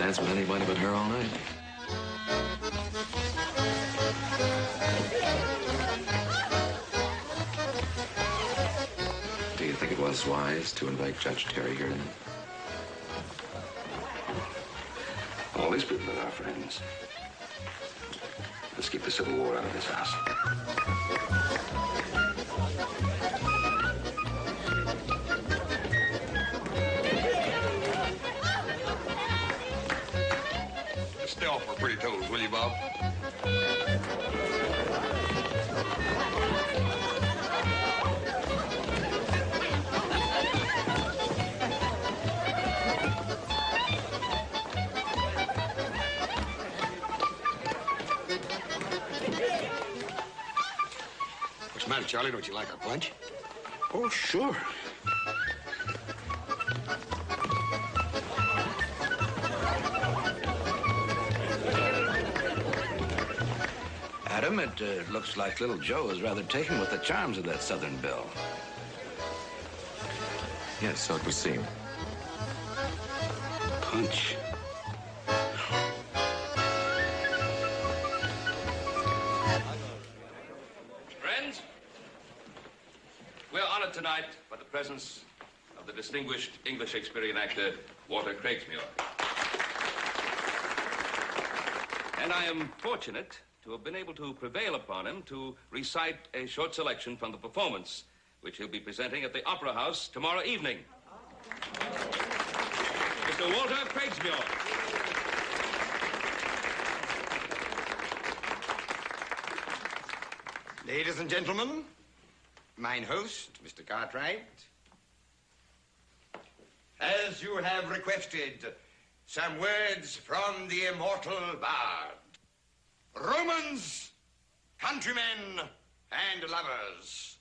dance with anybody but her all night. Do you think it was wise to invite Judge Terry here tonight? All these people are our friends. Let's keep the Civil War out of this house. Stay off our pretty toes, will you, Bob? What's the matter, Charlie? Don't you like our punch? Oh, sure. Adam, it looks like little Joe is rather taken with the charms of that Southern belle. Yes, so it would seem. Punch. Friends, we're honored tonight by the presence of the distinguished English Shakespearean actor, Walter Craigsmuir. And I am fortunate to have been able to prevail upon him to recite a short selection from the performance, which he'll be presenting at the Opera House tomorrow evening. Mr. Walter Craigsmuir. Ladies and gentlemen, mine host, Mr. Cartwright, as you have requested, some words from the immortal bard. Romans, countrymen, and lovers,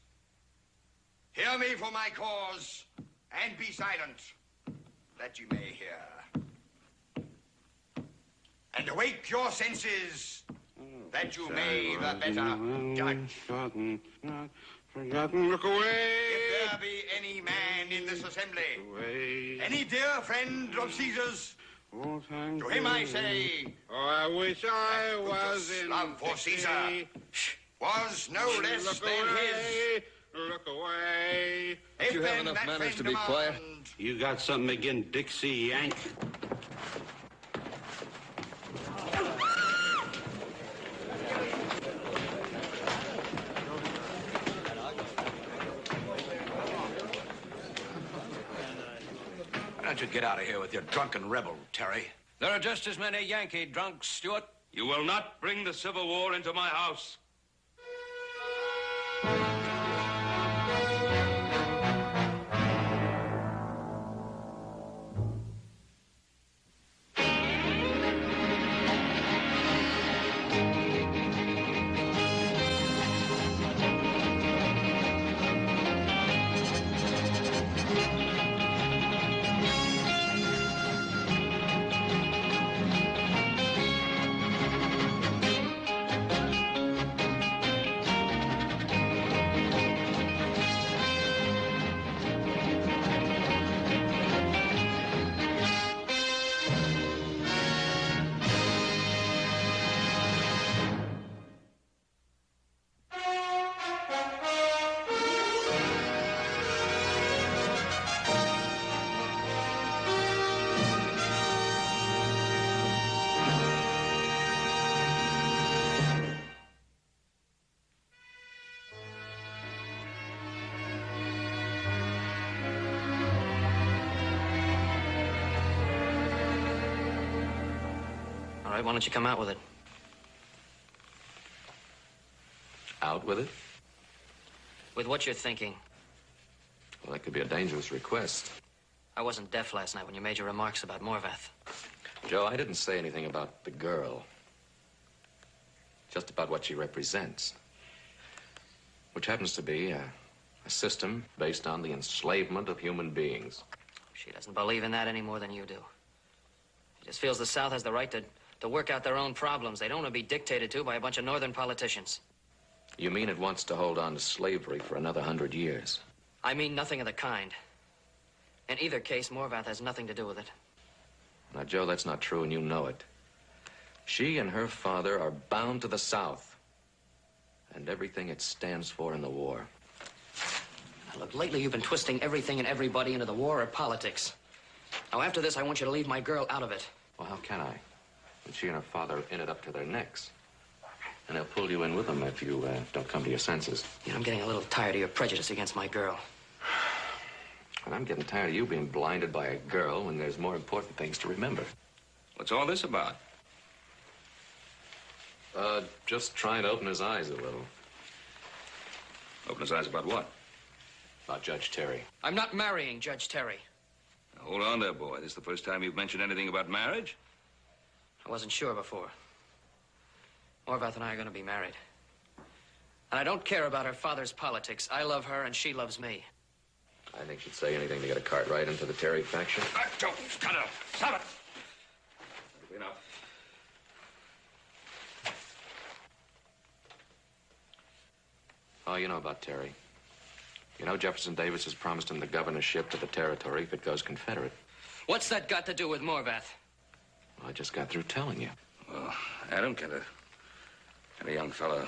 hear me for my cause, and be silent, that you may hear. And awake your senses, that you may the better judge. Forgotten, look away. If there be any man in this assembly, any dear friend of Caesar's, to him I say, oh, I wish I was in love for Caesar was no less look than away, look away. his. You have enough manners to be quiet? You got something against Dixie, Yank? Why don't you get out of here with your drunken rebel, Terry? There are just as many Yankee drunks, Stuart. You will not bring the Civil War into my house. All right, why don't you come out with it? Out with it? With what you're thinking. Well, that could be a dangerous request. I wasn't deaf last night when you made your remarks about Morvath. Joe, I didn't say anything about the girl. Just about what she represents. Which happens to be a system based on the enslavement of human beings. She doesn't believe in that any more than you do. She just feels the South has the right to work out their own problems. They don't want to be dictated to by a bunch of northern politicians. You mean it wants to hold on to slavery for another 100 years? I mean nothing of the kind. In either case, Morvath has nothing to do with it. Now, Joe, that's not true, and you know it. She and her father are bound to the South and everything it stands for in the war. Now, look, lately you've been twisting everything and everybody into the war or politics. Now, after this, I want you to leave my girl out of it. Well, how can I? When she and her father are in it up to their necks. And they'll pull you in with them if you don't come to your senses. You know, I'm getting a little tired of your prejudice against my girl. And I'm getting tired of you being blinded by a girl when there's more important things to remember. What's all this about? Just trying to open his eyes a little. Open his eyes about what? About Judge Terry. I'm not marrying Judge Terry. Now, hold on there, boy. This is the first time you've mentioned anything about marriage? I wasn't sure before. Morvath and I are going to be married. And I don't care about her father's politics. I love her and she loves me. I think she'd say anything to get a cart right into the Terry faction. Don't cut it. Stop it. That'll be enough. Oh, you know about Terry. You know Jefferson Davis has promised him the governorship to the territory if it goes Confederate. What's that got to do with Morvath? Well, I just got through telling you. Well, Adam, can a young fella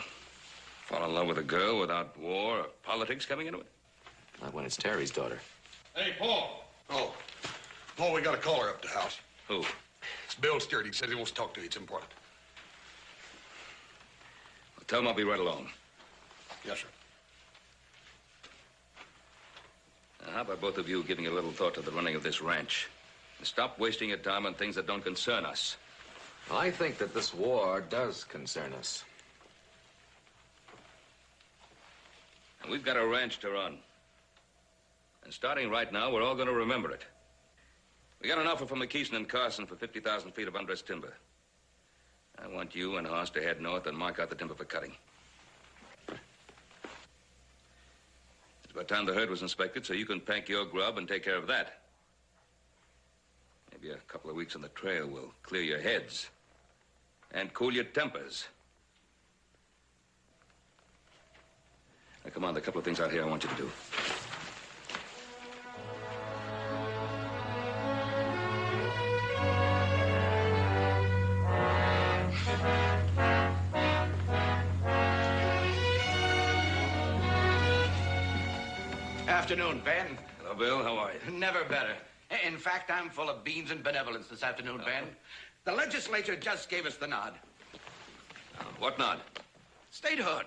fall in love with a girl without war or politics coming into it? Not when it's Terry's daughter. Hey, Paul. Oh, Paul, we got a caller up to the house. Who? It's Bill Stewart. He says he wants to talk to you. It's important. Well, tell him I'll be right along. Yes, sir. Now, how about both of you giving a little thought to the running of this ranch? And stop wasting your time on things that don't concern us. Well, I think that this war does concern us. And we've got a ranch to run. And starting right now, we're all going to remember it. We got an offer from McKeeson and Carson for 50,000 feet of undressed timber. I want you and Hoss to head north and mark out the timber for cutting. It's about time the herd was inspected so you can pack your grub and take care of that. Maybe a couple of weeks on the trail will clear your heads and cool your tempers. Now, come on, there are a couple of things out here I want you to do. Afternoon, Ben. Hello, Bill. How are you? Never better. In fact, I'm full of beans and benevolence this afternoon, Ben. The legislature just gave us the nod. What nod? Statehood.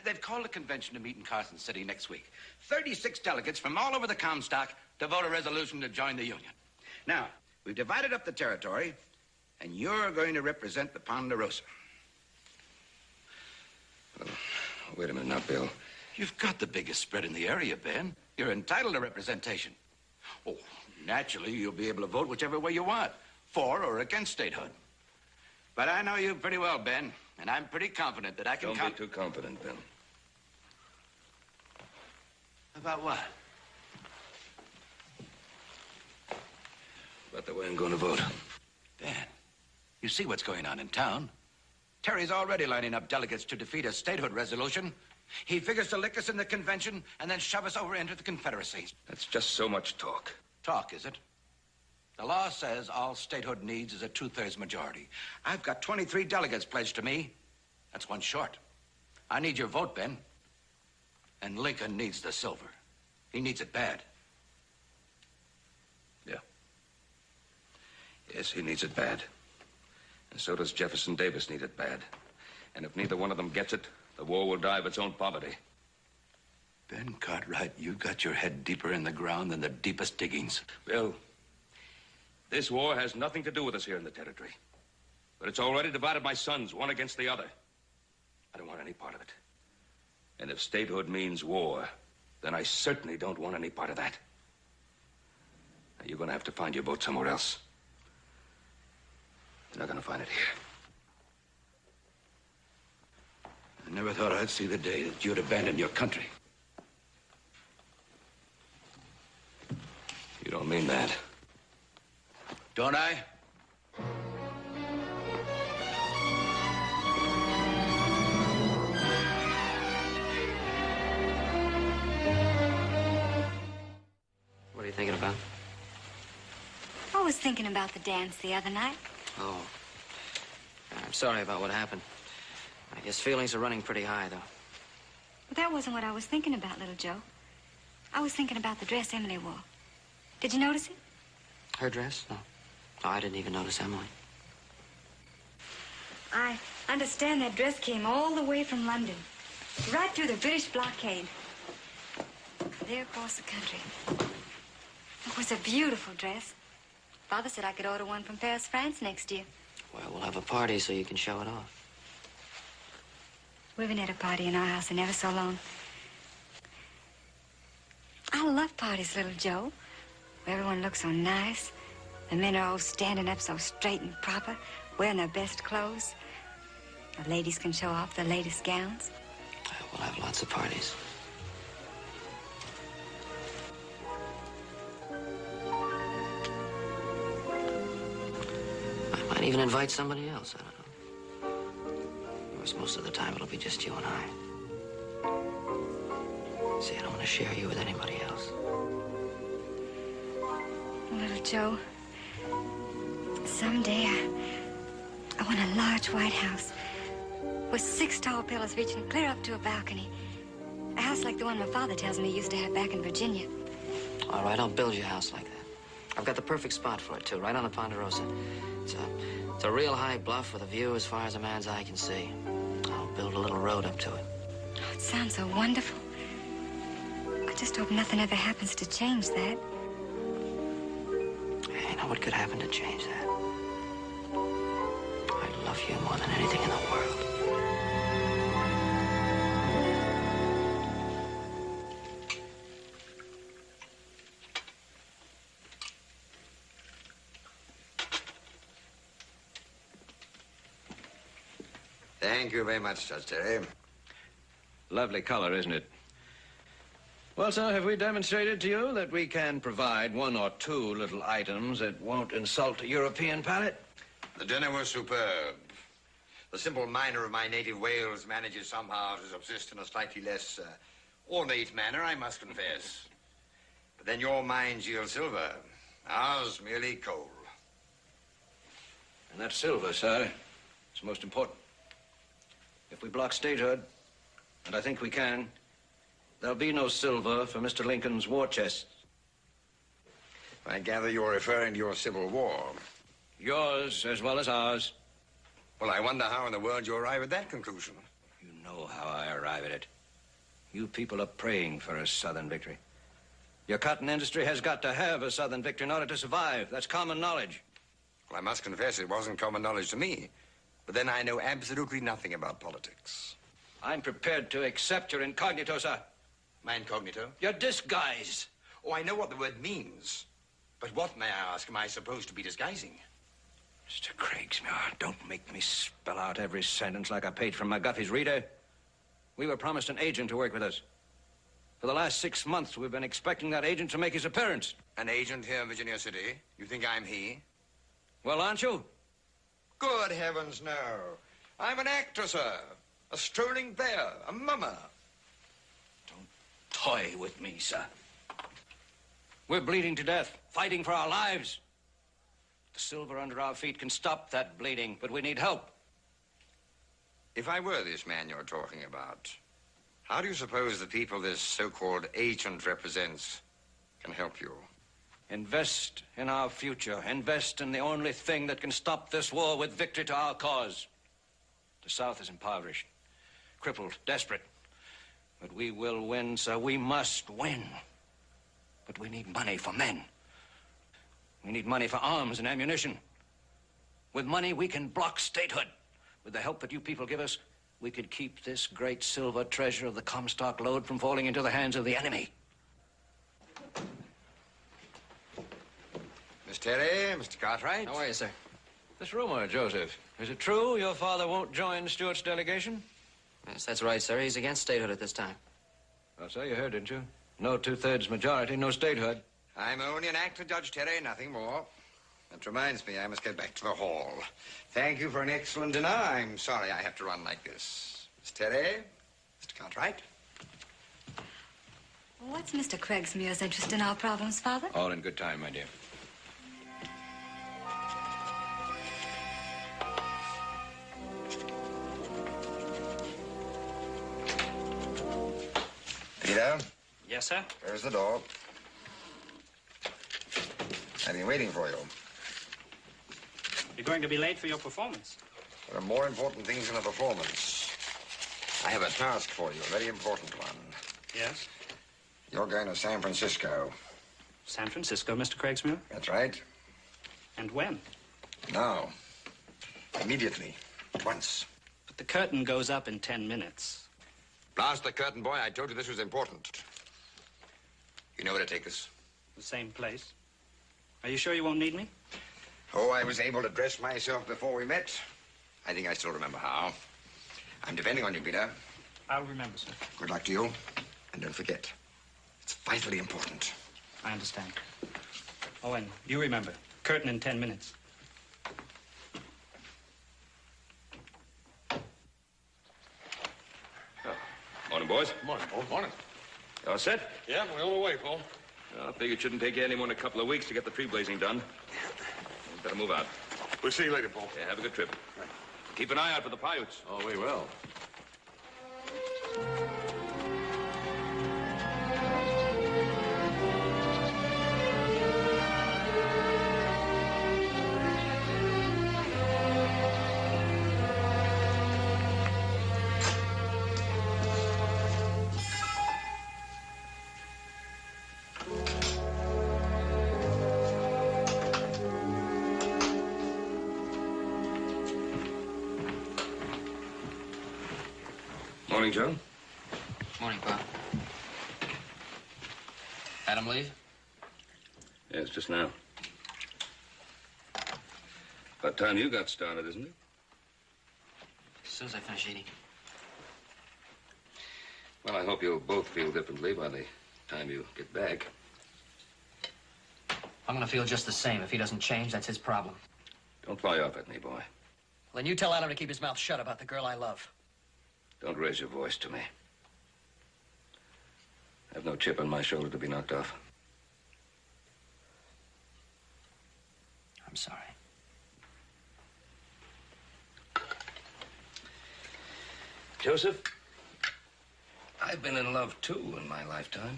They've called a convention to meet in Carson City next week. 36 delegates from all over the Comstock to vote a resolution to join the Union. Now, we've divided up the territory, and you're going to represent the Ponderosa. Well, wait a minute now, Bill. You've got the biggest spread in the area, Ben. You're entitled to representation. Oh, naturally, you'll be able to vote whichever way you want, for or against statehood. But I know you pretty well, Ben, and I'm pretty confident that I can Don't be too confident, Bill. About what? About the way I'm going to vote. Ben, you see what's going on in town. Terry's already lining up delegates to defeat a statehood resolution. He figures to lick us in the convention and then shove us over into the Confederacy. That's just so much talk. Talk, is it? The law says all statehood needs is a 2/3 majority. I've got 23 delegates pledged to me. That's one short. I need your vote, Ben. And Lincoln needs the silver. He needs it bad. Yeah. Yes, he needs it bad. And so does Jefferson Davis need it bad. And if neither one of them gets it, the war will die of its own poverty. Ben Cartwright, you got your head deeper in the ground than the deepest diggings. Bill, this war has nothing to do with us here in the territory. But it's already divided my sons, one against the other. I don't want any part of it. And if statehood means war, then I certainly don't want any part of that. Now, you're going to have to find your vote somewhere else. You're not going to find it here. I never thought I'd see the day that you'd abandon your country. You don't mean that. Don't I? What are you thinking about? I was thinking about the dance the other night. Oh. I'm sorry about what happened. I guess feelings are running pretty high, though. But that wasn't what I was thinking about, little Joe. I was thinking about the dress Emily wore. Did you notice it? Her dress? No. No, I didn't even notice Emily. I understand that dress came all the way from London, right through the British blockade, there across the country. It was a beautiful dress. Father said I could order one from Paris, France next year. Well, we'll have a party so you can show it off. We haven't had a party in our house in ever so long. I love parties, little Joe, where everyone looks so nice. The men are all standing up so straight and proper, wearing their best clothes. The ladies can show off their latest gowns. We'll have lots of parties. I might even invite somebody else, I don't know. Of course, most of the time it'll be just you and I. See, I don't want to share you with anybody else. Little Joe, someday I want a large white house with 6 tall pillars reaching clear up to a balcony. A house like the one my father tells me he used to have back in Virginia. All right, I'll build you a house like that. I've got the perfect spot for it, too, right on the Ponderosa. It's a real high bluff with a view as far as a man's eye can see. I'll build a little road up to it. Oh, it sounds so wonderful. I just hope nothing ever happens to change that. Hey, you know what could happen to change that? I love you more than anything in the world. Thank you very much, Judge Terry. Lovely color, isn't it? Well, sir, have we demonstrated to you that we can provide 1 or 2 little items that won't insult the European palate? The dinner was superb. The simple miner of my native Wales manages somehow to subsist in a slightly less ornate manner, I must confess. But then your mines yield silver, ours merely coal. And that silver, sir, is most important. If we block statehood, and I think we can, there'll be no silver for Mr. Lincoln's war chest. I gather you're referring to your Civil War. Yours as well as ours. Well, I wonder how in the world you arrive at that conclusion. You know how I arrive at it. You people are praying for a Southern victory. Your cotton industry has got to have a Southern victory in order to survive. That's common knowledge. Well, I must confess it wasn't common knowledge to me. But then I know absolutely nothing about politics. I'm prepared to accept your incognito, sir. My incognito? Your disguise. Oh, I know what the word means. But what, may I ask, am I supposed to be disguising? Mr. Craigsmuir, don't make me spell out every sentence like a page from McGuffey's reader. We were promised an agent to work with us. For the last 6 months, we've been expecting that agent to make his appearance. An agent here in Virginia City? You think I'm he? Well, aren't you? Good heavens, no. I'm an actor, sir. A strolling bear, a mummer. Don't toy with me, sir. We're bleeding to death, fighting for our lives. The silver under our feet can stop that bleeding, but we need help. If I were this man you're talking about, how do you suppose the people this so-called agent represents can help you? Invest in our future. Invest in the only thing that can stop this war with victory to our cause. The South is impoverished, crippled, desperate. But we will win, sir. We must win. But we need money for men. We need money for arms and ammunition. With money, we can block statehood. With the help that you people give us, we could keep this great silver treasure of the Comstock lode from falling into the hands of the enemy. Miss Terry, Mr. Cartwright. How are you, sir? This rumor, Joseph, is it true your father won't join Stuart's delegation? Yes, that's right, sir. He's against statehood at this time. Well, sir, you heard, didn't you? No 2/3 majority, no statehood. I'm only an actor, Judge Terry, nothing more. That reminds me, I must get back to the hall. Thank you for an excellent dinner. I'm sorry I have to run like this. Miss Terry, Mr. Cartwright. What's Mr. Craigsmuir's interest in our problems, Father? All in good time, my dear. Peter, Yes, sir? there's the door. I've been waiting for you. You're going to be late for your performance. There are more important things than a performance. I have a task for you, a very important one. Yes? You're going to San Francisco. San Francisco, Mr. Craigsmuir? That's right. And when? Now. Immediately. At once. But the curtain goes up in 10 minutes. Blast the curtain, boy. I told you this was important. You know where to take us? The same place. Are you sure you won't need me? Oh, I was able to dress myself before we met. I think I still remember how. I'm depending on you, Peter. I'll remember, sir. Good luck to you. And don't forget, it's vitally important. I understand. Oh, and you remember, curtain in 10 minutes. Morning, boys. Morning, Paul. Morning. You all set? Yeah, we're on the way, Paul. I figured it shouldn't take you any more than a couple of weeks to get the tree blazing done. You better move out. We'll see you later, Paul. Yeah, have a good trip. Keep an eye out for the Paiutes. Oh, we will. Morning, Joe. Morning, Pop. Adam leave? Yes, just now. About time you got started, isn't it? As soon as I finish eating. Well, I hope you'll both feel differently by the time you get back. I'm gonna feel just the same. If he doesn't change, that's his problem. Don't fly off at me, boy. Well, then you tell Adam to keep his mouth shut about the girl I love. Don't raise your voice to me. I have no chip on my shoulder to be knocked off. I'm sorry. Joseph, I've been in love, too, in my lifetime.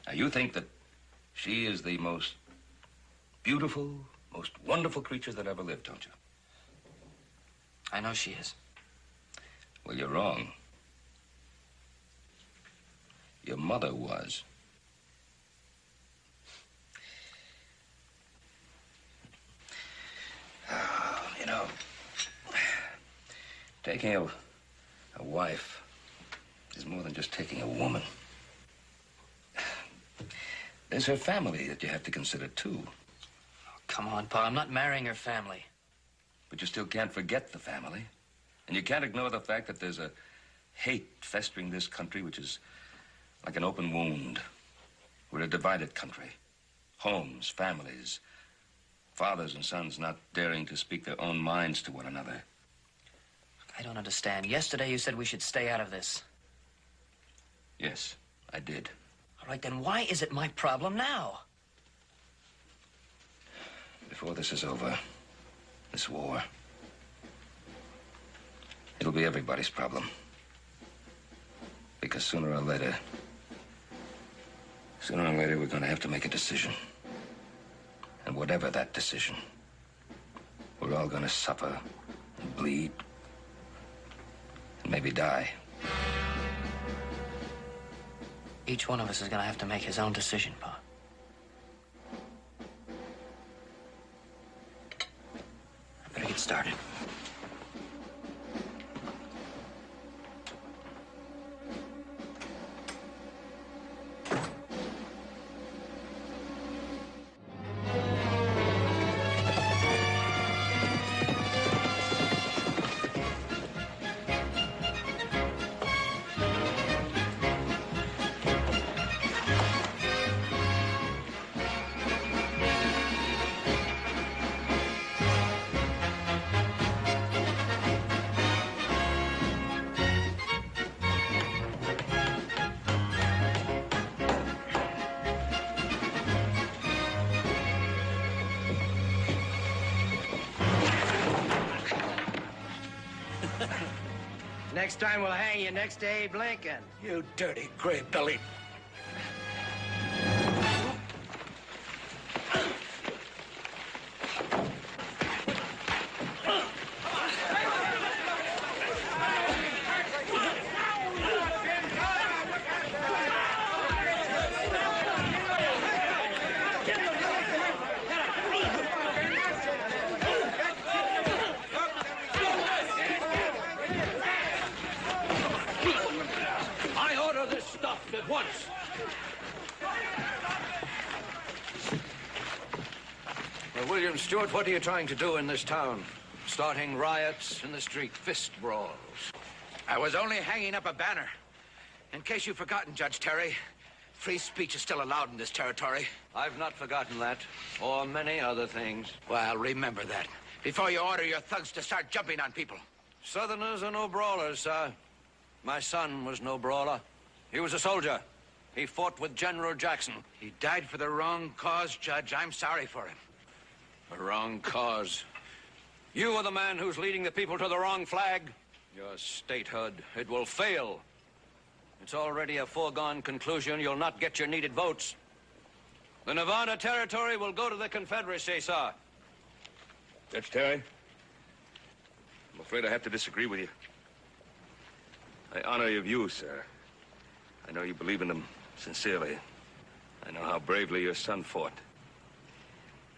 Now, you think that she is the most beautiful, most wonderful creature that ever lived, don't you? I know she is. Well, you're wrong. Your mother was. You know, taking a wife is more than just taking a woman. There's her family that you have to consider, too. Oh, come on, Pa. I'm not marrying her family. But you still can't forget the family. And you can't ignore the fact that there's a hate festering this country which is like an open wound. We're a divided country. Homes, families, fathers and sons not daring to speak their own minds to one another. I don't understand. Yesterday you said we should stay out of this. Yes, I did. All right, then why is it my problem now? Before this is over, this war, it'll be everybody's problem. Because sooner or later, we're going to have to make a decision. And whatever that decision, we're all going to suffer and bleed and maybe die. Each one of us is going to have to make his own decision, Pa. I better get started. Next time we'll hang you next to Abe Lincoln. You dirty gray belly. At once. Well, William Stewart, what are you trying to do in this town? Starting riots in the street, fist brawls. I was only hanging up a banner. In case you've forgotten, Judge Terry, free speech is still allowed in this territory. I've not forgotten that, or many other things. Well, remember that before you order your thugs to start jumping on people. Southerners are no brawlers, sir. My son was no brawler. He was a soldier. He fought with General Jackson. He died for the wrong cause, Judge. I'm sorry for him. The wrong cause. You are the man who's leading the people to the wrong flag. Your statehood, it will fail. It's already a foregone conclusion you'll not get your needed votes. The Nevada Territory will go to the Confederacy, sir. Judge Terry, I'm afraid I have to disagree with you. I honor your views, sir. I know you believe in them sincerely. I know how bravely your son fought.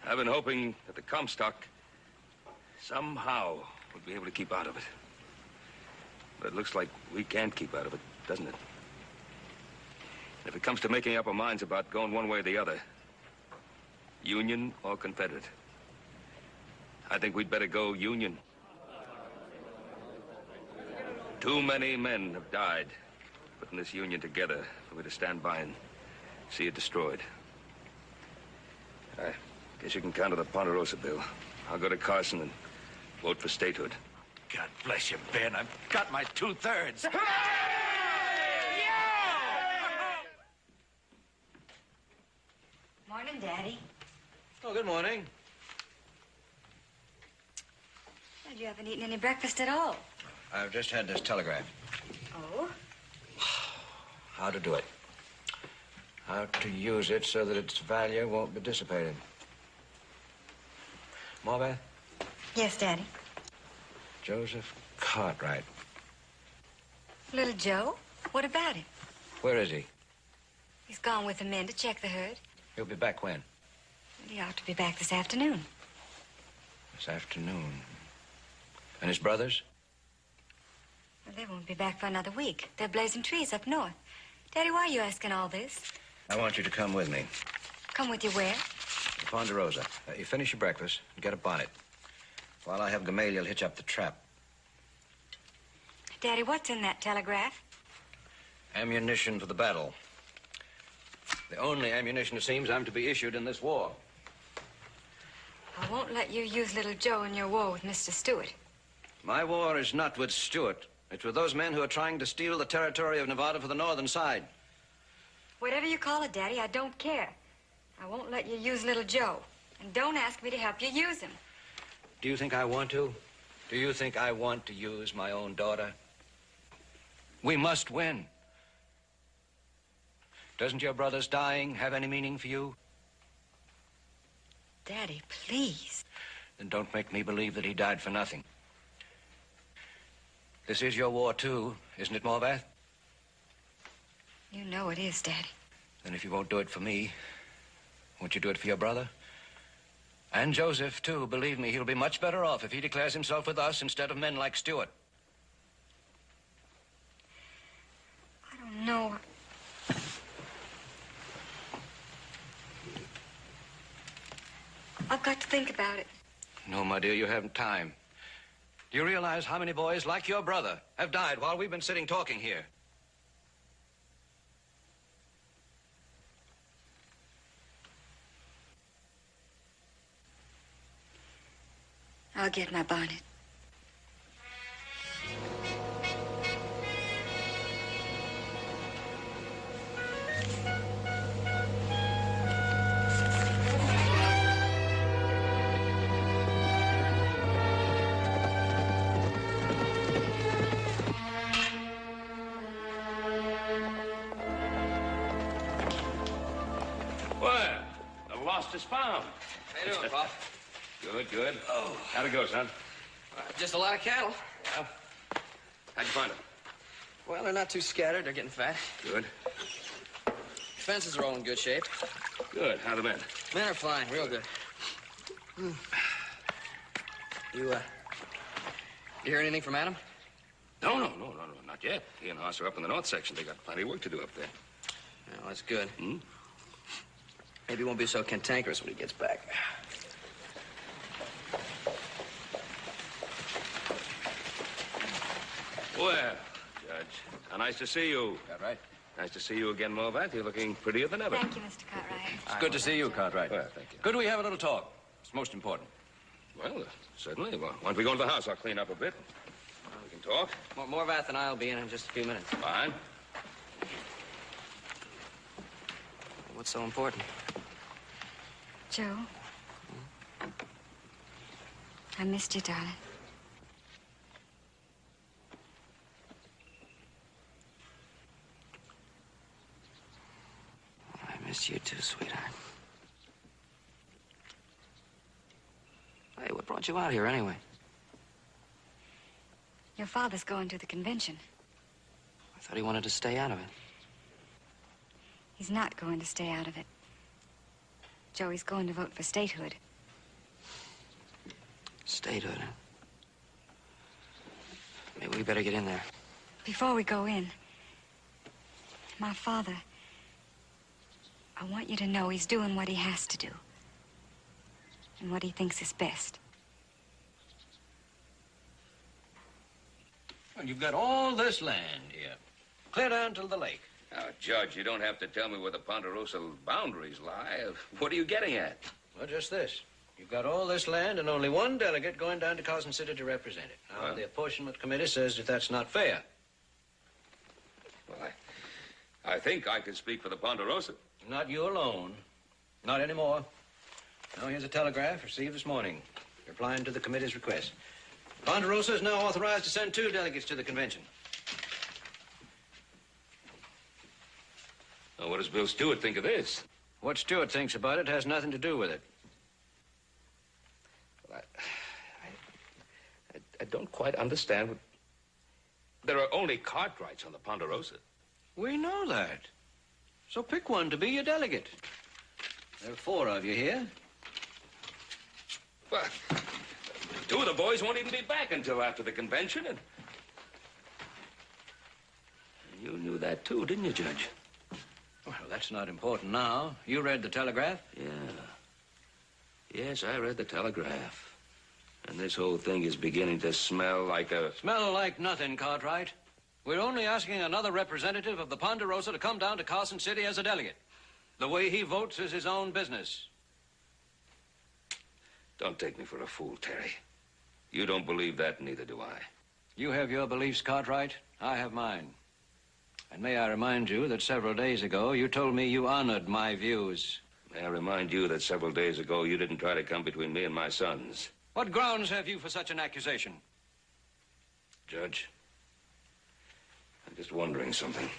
I've been hoping that the Comstock somehow would be able to keep out of it. But it looks like we can't keep out of it, doesn't it? If it comes to making up our minds about going one way or the other, Union or Confederate, I think we'd better go Union. Too many men have died putting this Union together for me to stand by and see it destroyed. I guess you can count on the Ponderosa bill. I'll go to Carson and vote for statehood. God bless you, Ben. I've got my 2/3. Morning, Daddy. Oh, good morning. Well, you haven't eaten any breakfast at all. I've just had this telegram. Oh? How to do it. How to use it so that its value won't be dissipated. Morbeth? Yes, Daddy. Joseph Cartwright. Little Joe? What about him? Where is he? He's gone with the men to check the herd. He'll be back when? He ought to be back this afternoon. This afternoon. And his brothers? Well, they won't be back for another week. They're blazing trees up north. Daddy, why are you asking all this? I want you to come with me. Come with you where? To Ponderosa. You finish your breakfast and get a bonnet. While I have Gamaliel hitch up the trap. Daddy, what's in that telegraph? Ammunition for the battle. The only ammunition, it seems, I'm to be issued in this war. I won't let you use little Joe in your war with Mr. Stewart. My war is not with Stewart. It's with those men who are trying to steal the territory of Nevada for the northern side. Whatever you call it, Daddy, I don't care. I won't let you use little Joe. And don't ask me to help you use him. Do you think I want to? Do you think I want to use my own daughter? We must win. Doesn't your brother's dying have any meaning for you? Daddy, please. Then don't make me believe that he died for nothing. This is your war, too, isn't it, Morvath? You know it is, Daddy. Then if you won't do it for me, won't you do it for your brother? And Joseph, too. Believe me, he'll be much better off if he declares himself with us instead of men like Stewart. I don't know. I've got to think about it. No, my dear, you haven't time. Do you realize how many boys like your brother have died while we've been sitting talking here? I'll get my bonnet. is found. How you doing, Pop? Good, good. Oh. How'd it go, son? Just a lot of cattle. Well, how'd you find them? Well, they're not too scattered. They're getting fat. Good. Fences are all in good shape. Good. How are the men? Men are fine, real good. You hear anything from Adam? No, not yet. He and Hoss are up in the north section. They got plenty of work to do up there. Oh, that's good. Hmm? Maybe he won't be so cantankerous when he gets back. Well, Judge, how nice to see you. Cartwright. Nice to see you again, Morvat. You're looking prettier than ever. Thank you, Mr. Cartwright. It's good to see you, Cartwright. Well, thank you. Could we have a little talk? It's most important. Well, certainly. Well, why don't we go into the house? I'll clean up a bit. We can talk. Morvath and I will be in just a few minutes. Fine. What's so important? Joe. I missed you, darling. I missed you too, sweetheart. Hey, what brought you out here anyway? Your father's going to the convention. I thought he wanted to stay out of it. He's not going to stay out of it. Joey's going to vote for statehood. Statehood, huh? Maybe we better get in there. Before we go in, my father, I want you to know he's doing what he has to do. And what he thinks is best. Well, you've got all this land here. Clear down to the lake. Now, Judge, you don't have to tell me where the Ponderosa boundaries lie. What are you getting at? Well, just this. You've got all this land and only one delegate going down to Carson City to represent it. Now, the apportionment committee says that that's not fair. Well, I think I can speak for the Ponderosa. Not you alone. Not anymore. Now, here's a telegraph received this morning, replying to the committee's request. Ponderosa is now authorized to send 2 delegates to the convention. Now, what does Bill Stewart think of this? What Stewart thinks about it has nothing to do with it. Well, I don't quite understand what... There are only Cartwrights on the Ponderosa. We know that. So pick one to be your delegate. There are 4 of you here. Well, 2 of the boys won't even be back until after the convention, and... You knew that, too, didn't you, Judge? Well, that's not important now. You read the telegraph? Yeah. Yes, I read the telegraph. And this whole thing is beginning to smell like a... Smell like nothing, Cartwright. We're only asking another representative of the Ponderosa to come down to Carson City as a delegate. The way he votes is his own business. Don't take me for a fool, Terry. You don't believe that, neither do I. You have your beliefs, Cartwright. I have mine. And may I remind you that several days ago you told me you honored my views. May I remind you that several days ago you didn't try to come between me and my sons. What grounds have you for such an accusation? Judge, I'm just wondering something.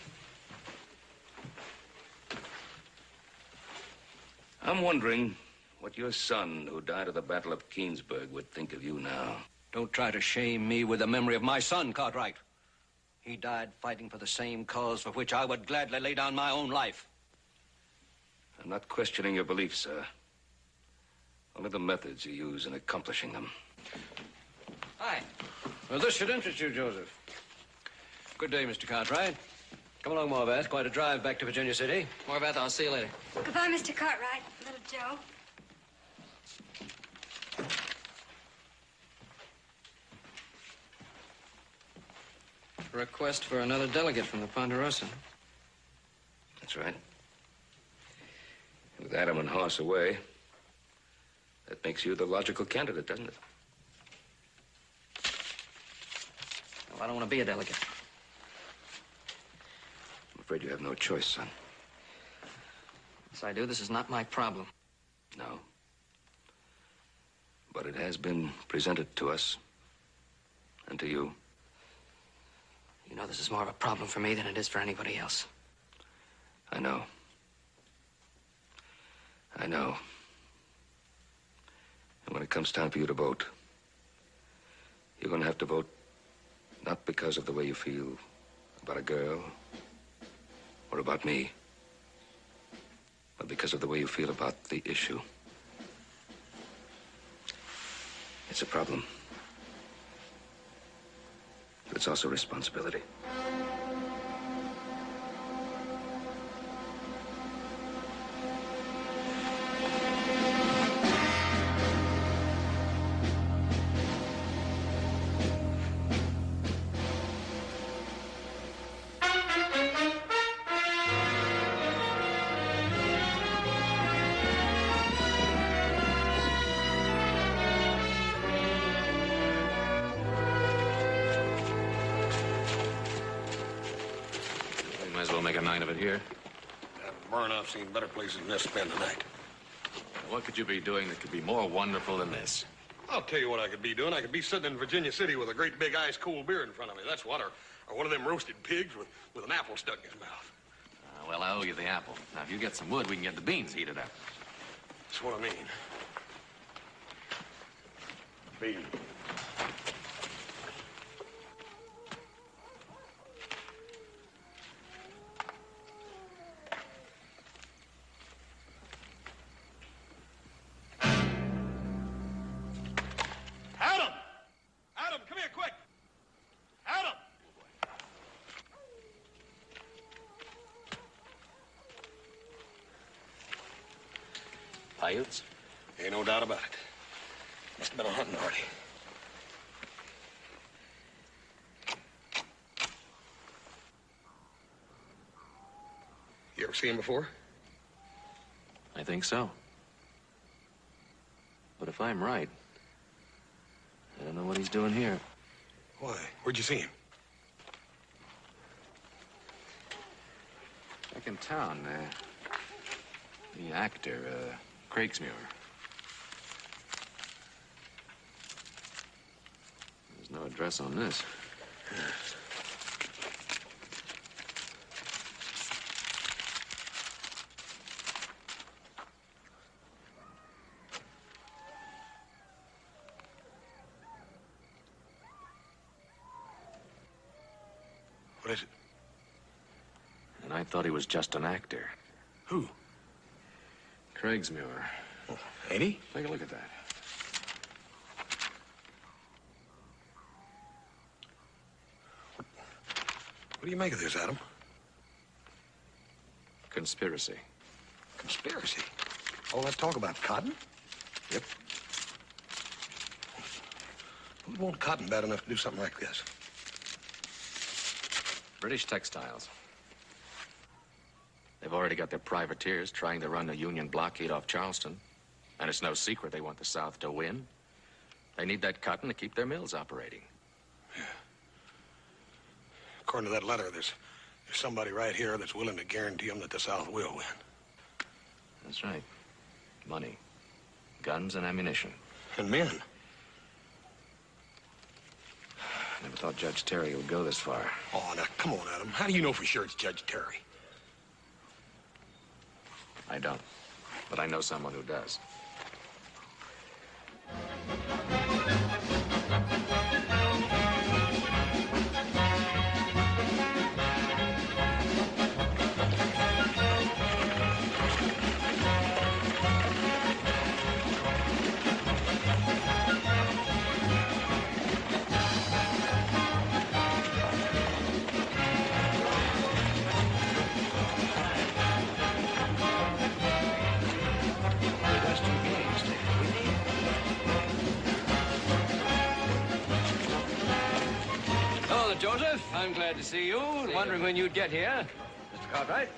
I'm wondering what your son, who died at the Battle of Keensburg, would think of you now. Don't try to shame me with the memory of my son, Cartwright. He died fighting for the same cause for which I would gladly lay down my own life. I'm not questioning your beliefs, sir. Only the methods you use in accomplishing them. Hi. Well, this should interest you, Joseph. Good day, Mr. Cartwright. Come along, Morvath. Quite a drive back to Virginia City. Morvath, I'll see you later. Goodbye, Mr. Cartwright. Little Joe. Request for another delegate from the Ponderosa. That's right. With Adam and Hoss away, that makes you the logical candidate, doesn't it? Well, I don't want to be a delegate. I'm afraid you have no choice, son. Yes, I do. This is not my problem. No. But it has been presented to us. And to you. You know, this is more of a problem for me than it is for anybody else. I know. I know. And when it comes time for you to vote, you're going to have to vote not because of the way you feel about a girl or about me, but because of the way you feel about the issue. It's a problem, but it's also a responsibility. Make a night of it here. I've seen better places than this to spend the night. What could you be doing that could be more wonderful than this? I'll tell you what I could be doing. I could be sitting in Virginia City with a great big ice-cold beer in front of me. That's what. Or one of them roasted pigs with an apple stuck in his mouth. Well, I owe you the apple. Now, if you get some wood, we can get the beans heated up. That's what I mean. Beans. Coyotes? Ain't no doubt about it. Must have been a hunting party. You ever seen him before? I think so. But if I'm right, I don't know what he's doing here. Why? Where'd you see him? Back in town, the actor, Craigsmuir. There's no address on this. What is it? And I thought he was just an actor. Who? Craigsmuir. Oh, ain't he? Take a look at that. What do you make of this, Adam? Conspiracy. Conspiracy? All that talk about cotton? Yep. Who would want cotton bad enough to do something like this? British textiles. They've already got their privateers trying to run a Union blockade off Charleston. And it's no secret they want the South to win. They need that cotton to keep their mills operating. Yeah. According to that letter, there's somebody right here that's willing to guarantee them that the South will win. That's right. Money. Guns and ammunition. And men. Never thought Judge Terry would go this far. Oh, now, come on, Adam. How do you know for sure it's Judge Terry? I don't. But I know someone who does. Joseph, I'm glad to see you. Wondering when you'd get here. Mr. Cartwright?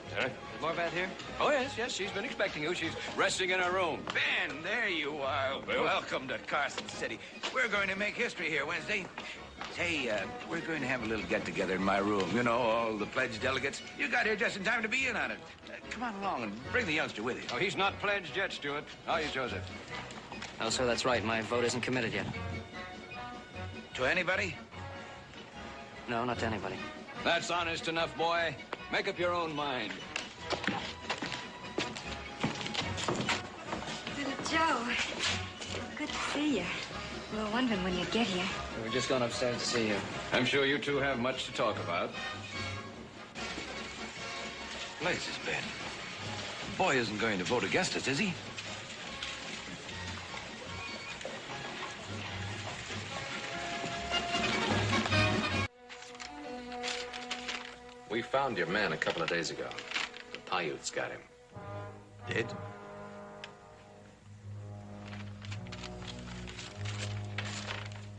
Terry? Is Morvath here? Oh, yes, she's been expecting you. She's resting in her room. Ben, there you are. Welcome to Carson City. We're going to make history here Wednesday. Say, we're going to have a little get-together in my room. You know, all the pledged delegates. You got here just in time to be in on it. Come on along and bring the youngster with you. Oh, he's not pledged yet, Stuart. Are you, Joseph? Oh, sir, that's right. My vote isn't committed yet. To anybody? No, not to anybody. That's honest enough, boy. Make up your own mind. Little Joe, see you. We were wondering when you'd get here. We were just going upstairs to see you. I'm sure you two have much to talk about. Blazes, Ben. The boy isn't going to vote against us, is he? We found your man a couple of days ago. The Paiutes got him. Did?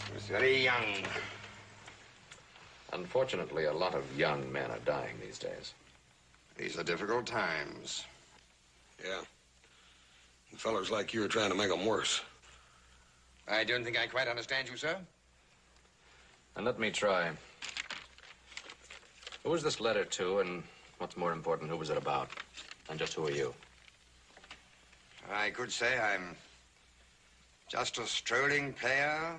He was very young. Unfortunately, a lot of young men are dying these days. These are difficult times. Yeah. And fellas like you are trying to make them worse. I don't think I quite understand you, sir. And let me try. Who was this letter to, and what's more important, who was it about? And just who are you? I could say I'm just a strolling player,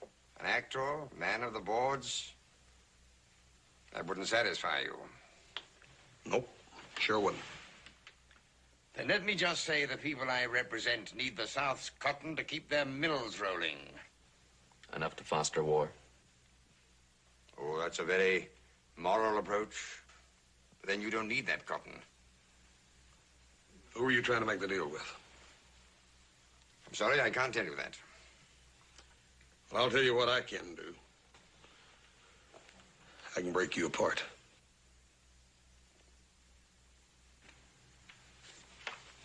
an actor, man of the boards. That wouldn't satisfy you. Nope, sure wouldn't. Then let me just say the people I represent need the South's cotton to keep their mills rolling. Enough to foster war? Oh, that's a very moral approach. But then you don't need that cotton. Who are you trying to make the deal with? I'm sorry, I can't tell you that. Well, I'll tell you what I can do. I can break you apart.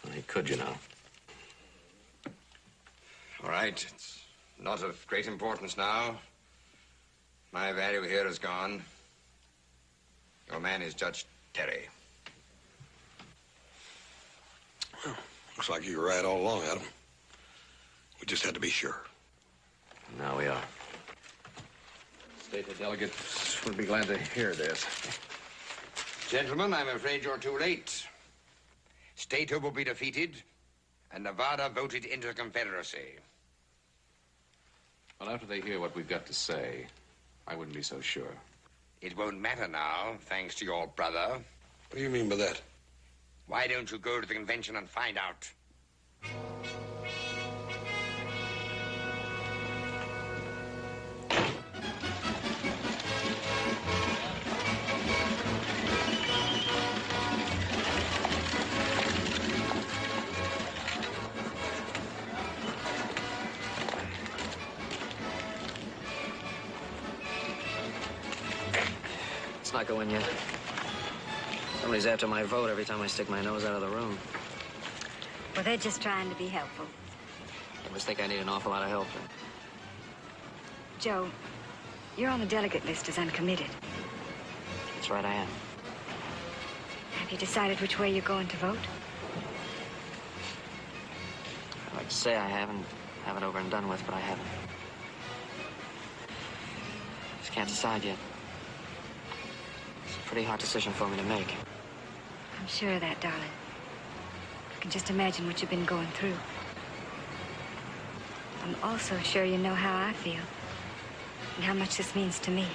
Well, he could, you know. All right, it's not of great importance now. My value here is gone. Your man is Judge Terry. Well, looks like you were right all along, Adam. We just had to be sure. Now we are. Statehood delegates would be glad to hear this. Gentlemen, I'm afraid you're too late. Statehood will be defeated, and Nevada voted into the Confederacy. Well, after they hear what we've got to say, I wouldn't be so sure. It won't matter now, thanks to your brother. What do you mean by that? Why don't you go to the convention and find out? Let's not go in yet. Somebody's after my vote every time I stick my nose out of the room. Well, they're just trying to be helpful. I must think I need an awful lot of help. Joe, you're on the delegate list as uncommitted. That's right, I am. Have you decided which way you're going to vote? I'd like to say I haven't, have it over and done with, but I haven't. Just can't decide yet. It's a pretty hard decision for me to make. I'm sure of that, darling. I can just imagine what you've been going through. I'm also sure you know how I feel and how much this means to me.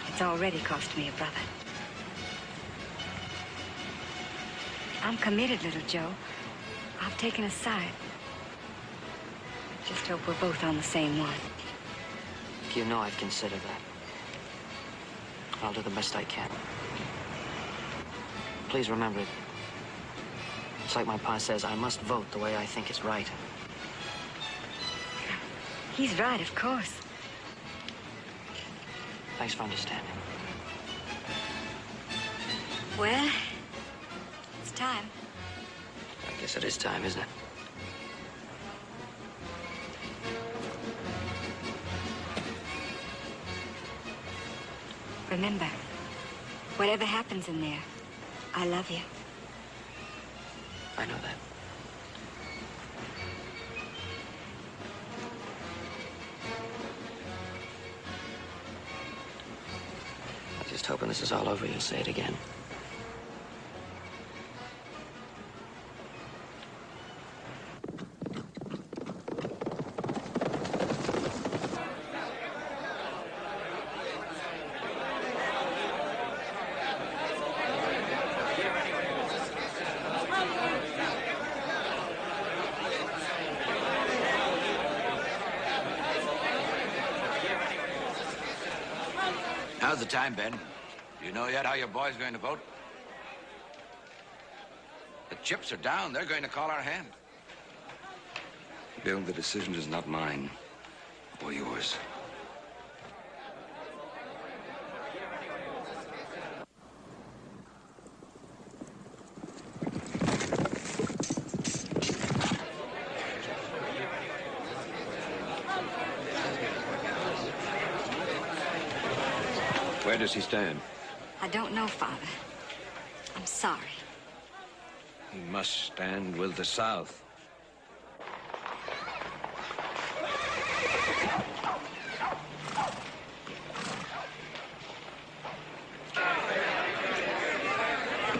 It's already cost me a brother. I'm committed, little Joe. I've taken a side. I just hope we're both on the same one. You know I've considered that. I'll do the best I can. Please remember, it's like my pa says, I must vote the way I think is right. He's right, of course. Thanks for understanding. Well, it's time. I guess it is time, isn't it? Remember, whatever happens in there, I love you. I know that. I'm just hoping this is all over, you'll say it again. How's the time, Ben? Do you know yet how your boy's going to vote? The chips are down. They're going to call our hand. Bill, the decision is not mine or yours. Where does he stand? I don't know, Father. I'm sorry. He must stand with the South.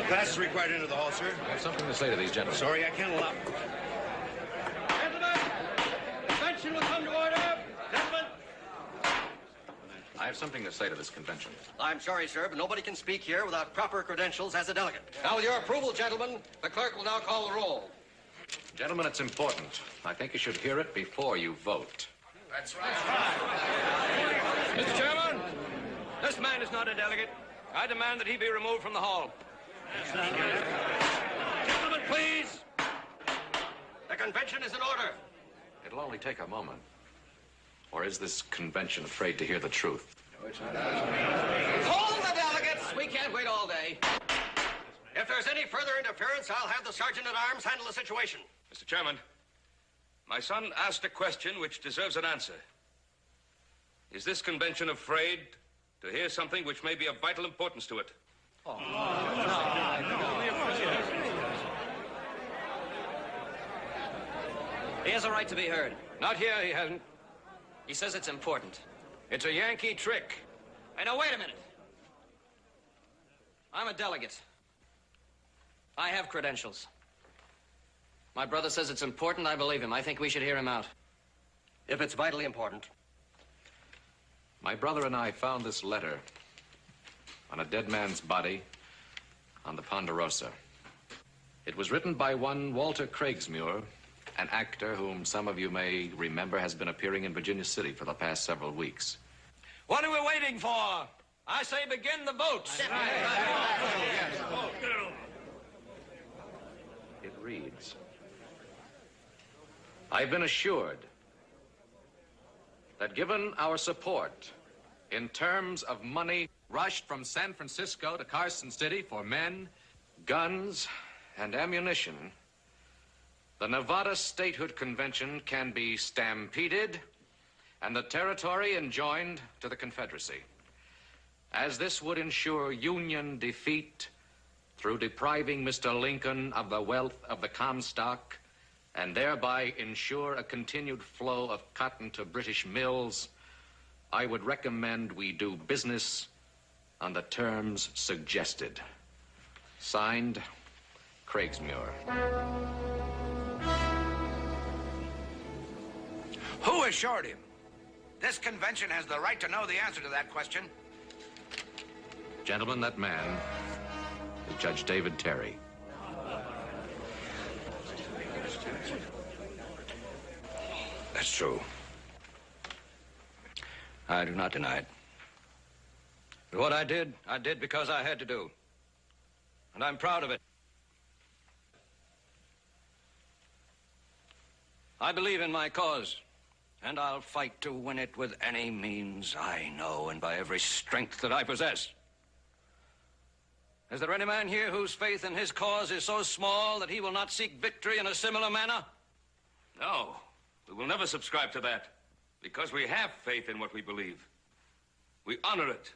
Pass is required into the hall, sir. I have something to say to these gentlemen. Sorry, I can't allow. Gentlemen, convention will come to order. Gentlemen. I have something to say to this convention. I'm sorry, sir, but nobody can speak here without proper credentials as a delegate. Now, with your approval, gentlemen, the clerk will now call the roll. Gentlemen, it's important. I think you should hear it before you vote. That's right. Mr. Chairman, this man is not a delegate. I demand that he be removed from the hall. Gentlemen, please. The convention is in order. It'll only take a moment. Or is this convention afraid to hear the truth? Hold the delegates. We can't wait all day. If there's any further interference, I'll have the sergeant-at-arms handle the situation. Mr. Chairman, my son asked a question which deserves an answer. Is this convention afraid to hear something which may be of vital importance to it? He has a right to be heard. Not here, he hasn't. He says it's important. It's a Yankee trick. Hey, now, wait a minute. I'm a delegate. I have credentials. My brother says it's important. I believe him. I think we should hear him out. If it's vitally important. My brother and I found this letter on a dead man's body on the Ponderosa. It was written by one Walter Craigsmuir, an actor whom some of you may remember has been appearing in Virginia City for the past several weeks. What are we waiting for? I say begin the votes. It reads, I've been assured that given our support in terms of money rushed from San Francisco to Carson City for men, guns, and ammunition, the Nevada Statehood Convention can be stampeded and the territory enjoined to the Confederacy, as this would ensure Union defeat through depriving Mr. Lincoln of the wealth of the Comstock and thereby ensure a continued flow of cotton to British mills. I would recommend we do business on the terms suggested. Signed, Craigsmuir. Who assured him? This convention has the right to know the answer to that question. Gentlemen, that man is Judge David Terry. That's true. I do not deny it. But what I did because I had to do. And I'm proud of it. I believe in my cause, and I'll fight to win it with any means I know and by every strength that I possess. Is there any man here whose faith in his cause is so small that he will not seek victory in a similar manner? No, we will never subscribe to that, because we have faith in what we believe. We honor it.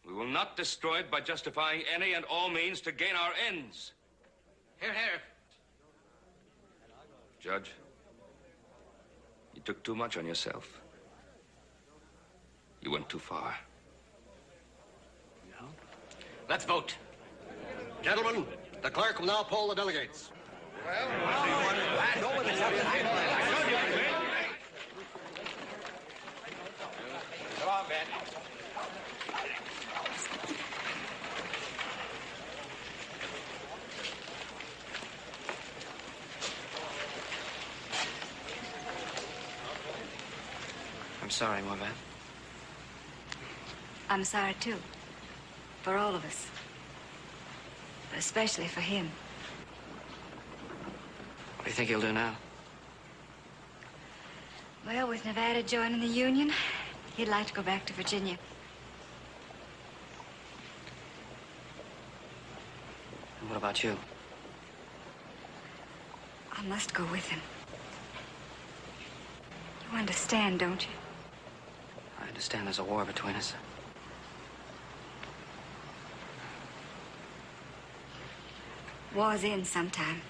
We will not destroy it by justifying any and all means to gain our ends. Here, here. Judge, you took too much on yourself. You went too far. Let's vote. Gentlemen, the clerk will now poll the delegates. Come on, Ben. I'm sorry, Morvan. I'm sorry, too. For all of us. But especially for him. What do you think he'll do now? Well, with Nevada joining the Union, he'd like to go back to Virginia. And what about you? I must go with him. You understand, don't you? I understand there's a war between us. War's in sometime.